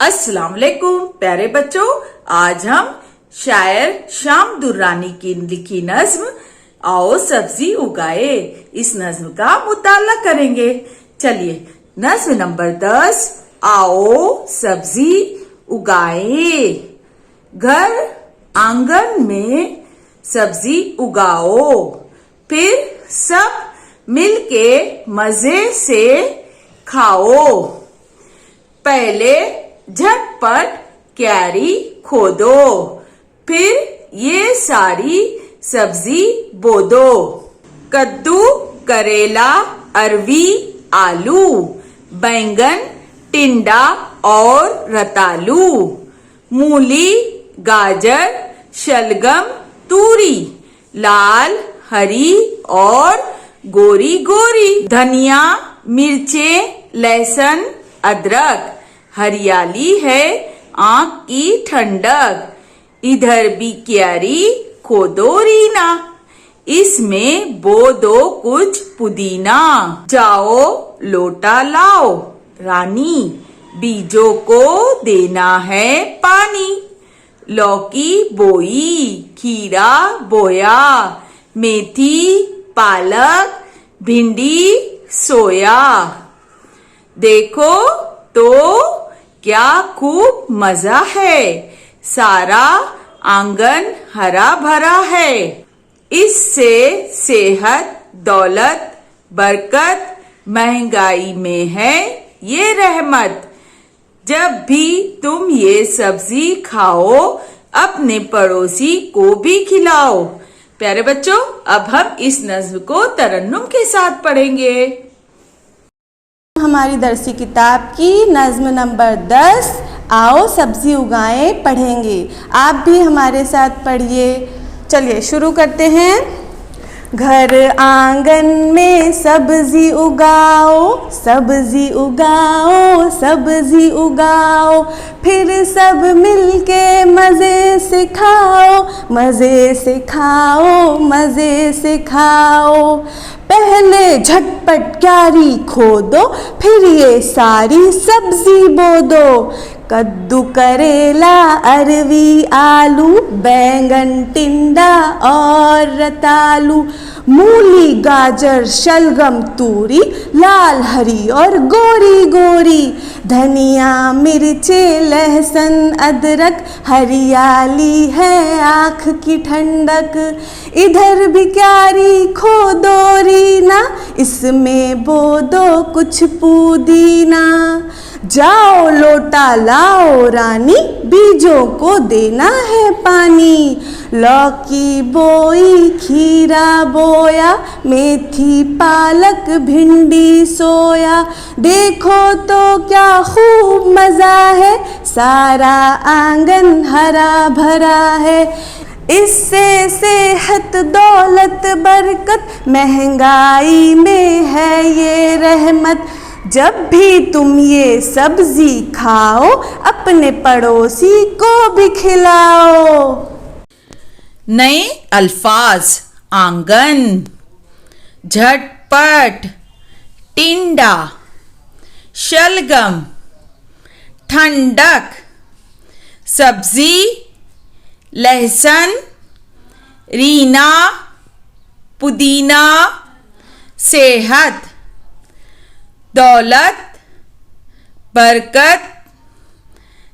अस्सलाम वालेकुम प्यारे बच्चों, आज हम शायर शाम दुर्रानी की लिखी नज्म आओ सब्जी उगाए, इस नज्म का मुताला करेंगे। चलिए नज्म नंबर 10। आओ सब्जी उगाए। घर आंगन में सब्जी उगाओ, फिर सब मिलके मजे से खाओ। पहले झटपट क्यारी खोदो, फिर ये सारी सब्जी बो दो। कद्दू, करेला, अरवी, आलू, बैंगन, टिंडा और रतालू, मूली, गाजर, शलगम, तूरी, लाल, हरी और गोरी गोरी, धनिया, मिर्चें, लहसुन, अदरक, हरियाली है आँख की ठंडक। इधर भी क्यारी खोदो रीना, इसमें बो दो कुछ पुदीना। जाओ लोटा लाओ रानी, बीजों को देना है पानी। लौकी बोई, खीरा बोया, मेथी, पालक, भिंडी, सोया। देखो तो क्या खूब मजा है, सारा आंगन हरा भरा है। इससे सेहत, दौलत, बरकत, महंगाई में है ये रहमत। जब भी तुम ये सब्जी खाओ, अपने पड़ोसी को भी खिलाओ। प्यारे बच्चों, अब हम इस नज्म को तरन्नुम के साथ पढ़ेंगे। हमारी दरसी किताब की नज्म नंबर 10 आओ सब्जी उगाएं पढ़ेंगे। आप भी हमारे साथ पढ़िए। चलिए शुरू करते हैं। घर आंगन में सब्जी उगाओ, सब्जी उगाओ, सब्जी उगाओ, फिर सब मिलके मज़े से खाओ, मज़े से खाओ, मज़े से खाओ। पहले झटपट क्यारी खोदो, फिर ये सारी सब्जी बो दो। कद्दू, करेला, अरवी, आलू, बैंगन, टिंडा और रतालू, मूली, गाजर, शलगम, तूरी, लाल, हरी और गोरी गोरी, धनिया, मिर्चे, लहसुन, अदरक, हरियाली है आँख की ठंडक। इधर भी क्यारी खोदो रीना, इसमें बो दो कुछ पुदीना। जाओ लोटा लाओ रानी, बीजों को देना है पानी। लौकी बोई, खीरा बोया, मेथी, पालक, भिंडी, सोया। देखो तो क्या खूब मज़ा है, सारा आंगन हरा भरा है। इससे सेहत, दौलत, बरकत, महंगाई में है ये रहमत। जब भी तुम ये सब्जी खाओ, अपने पड़ोसी को भी खिलाओ। नए अल्फाज: आंगन, झटपट, टिंडा, शलगम, ठंडक, सब्जी, लहसुन, रीना, पुदीना, सेहत, दौलत, बरकत,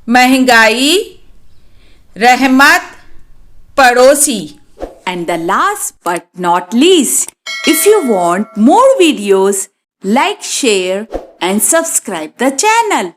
महंगाई, रहमत, पड़ोसी। And the last but not least, if you want more videos, like, share and subscribe the channel.